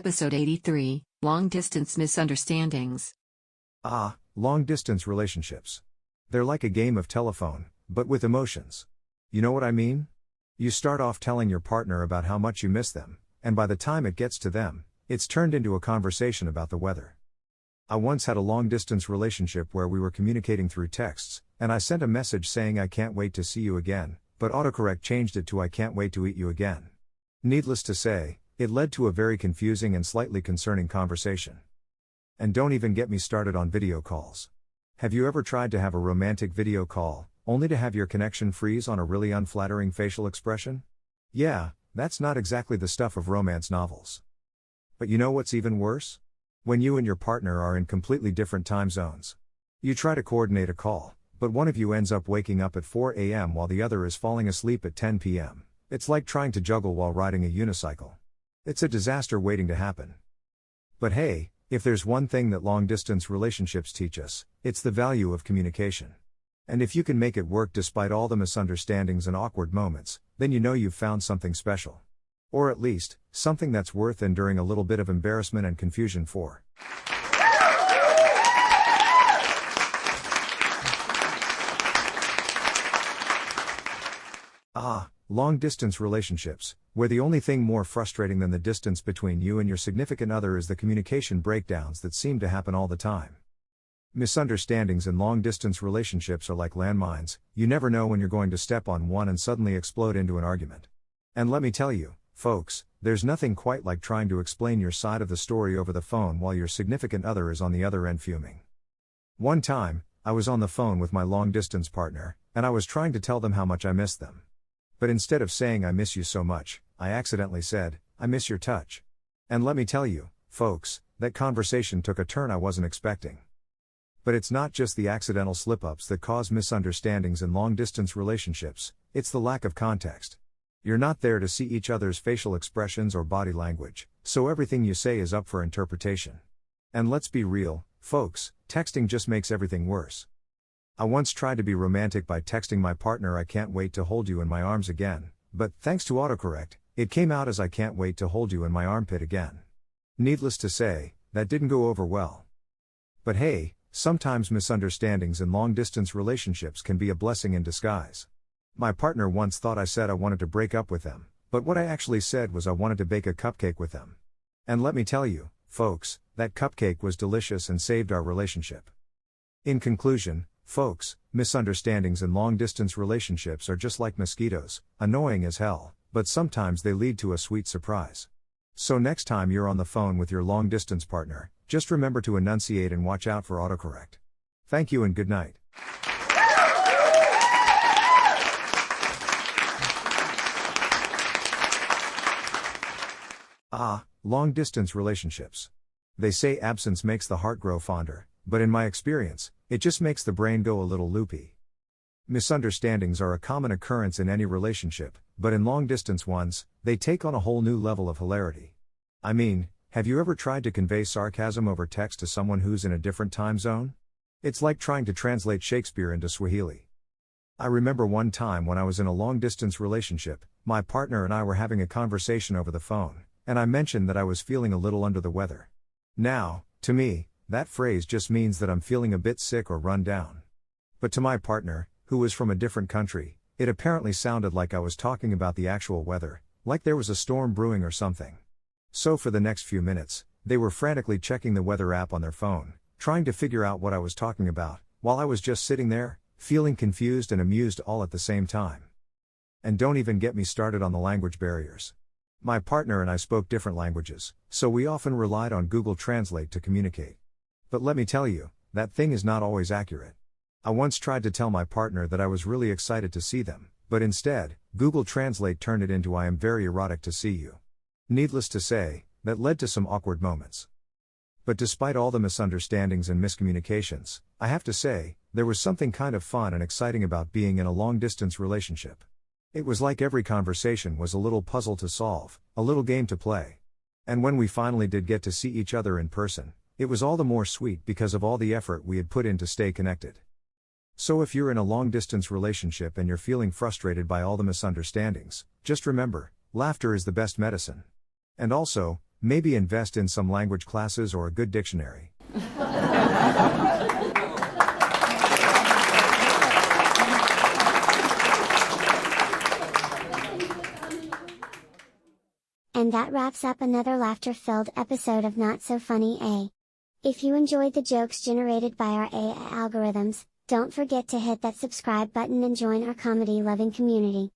Episode 83, Long Distance Misunderstandings. Long-distance relationships. They're like a game of telephone, but with emotions. You know what I mean? You start off telling your partner about how much you miss them, and by the time it gets to them, it's turned into a conversation about the weather. I once had a long-distance relationship where we were communicating through texts, and I sent a message saying I can't wait to see you again, but autocorrect changed it to I can't wait to eat you again. Needless to say, it led to a very confusing and slightly concerning conversation. And don't even get me started on video calls. Have you ever tried to have a romantic video call, only to have your connection freeze on a really unflattering facial expression? Yeah, that's not exactly the stuff of romance novels. But you know what's even worse? When you and your partner are in completely different time zones. You try to coordinate a call, but one of you ends up waking up at 4 a.m. while the other is falling asleep at 10 p.m. It's like trying to juggle while riding a unicycle. It's a disaster waiting to happen. But hey, if there's one thing that long-distance relationships teach us, it's the value of communication. And if you can make it work despite all the misunderstandings and awkward moments, then you know you've found something special. Or at least, something that's worth enduring a little bit of embarrassment and confusion for. Long-distance relationships, where the only thing more frustrating than the distance between you and your significant other is the communication breakdowns that seem to happen all the time. Misunderstandings in long-distance relationships are like landmines. You never know when you're going to step on one and suddenly explode into an argument. And let me tell you, folks, there's nothing quite like trying to explain your side of the story over the phone while your significant other is on the other end fuming. One time, I was on the phone with my long-distance partner, and I was trying to tell them how much I missed them. But instead of saying I miss you so much, I accidentally said, I miss your touch. And let me tell you, folks, that conversation took a turn I wasn't expecting. But it's not just the accidental slip-ups that cause misunderstandings in long-distance relationships, it's the lack of context. You're not there to see each other's facial expressions or body language, so everything you say is up for interpretation. And let's be real, folks, texting just makes everything worse. I once tried to be romantic by texting my partner I can't wait to hold you in my arms again, but thanks to autocorrect, it came out as I can't wait to hold you in my armpit again. Needless to say, that didn't go over well. But hey, sometimes misunderstandings in long-distance relationships can be a blessing in disguise. My partner once thought I said I wanted to break up with them, but what I actually said was I wanted to bake a cupcake with them. And let me tell you, folks, that cupcake was delicious and saved our relationship. In conclusion, folks, misunderstandings in long-distance relationships are just like mosquitoes, annoying as hell, but sometimes they lead to a sweet surprise. So next time you're on the phone with your long-distance partner, just remember to enunciate and watch out for autocorrect. Thank you and good night. Long-distance relationships. They say absence makes the heart grow fonder, but in my experience, it just makes the brain go a little loopy. Misunderstandings are a common occurrence in any relationship, but in long-distance ones, they take on a whole new level of hilarity. I mean, have you ever tried to convey sarcasm over text to someone who's in a different time zone? It's like trying to translate Shakespeare into Swahili. I remember one time when I was in a long-distance relationship, my partner and I were having a conversation over the phone, and I mentioned that I was feeling a little under the weather. Now, to me, that phrase just means that I'm feeling a bit sick or run down. But to my partner, who was from a different country, it apparently sounded like I was talking about the actual weather, like there was a storm brewing or something. So for the next few minutes, they were frantically checking the weather app on their phone, trying to figure out what I was talking about, while I was just sitting there, feeling confused and amused all at the same time. And don't even get me started on the language barriers. My partner and I spoke different languages, so we often relied on Google Translate to communicate. But let me tell you, that thing is not always accurate. I once tried to tell my partner that I was really excited to see them, but instead, Google Translate turned it into I am very erotic to see you. Needless to say, that led to some awkward moments. But despite all the misunderstandings and miscommunications, I have to say, there was something kind of fun and exciting about being in a long-distance relationship. It was like every conversation was a little puzzle to solve, a little game to play. And when we finally did get to see each other in person, it was all the more sweet because of all the effort we had put in to stay connected. So if you're in a long-distance relationship and you're feeling frustrated by all the misunderstandings, just remember, laughter is the best medicine. And also, Maybe invest in some language classes or a good dictionary. And that wraps up another laughter-filled episode of Not So Funny A. If you enjoyed the jokes generated by our AI algorithms, don't forget to hit that subscribe button and join our comedy-loving community.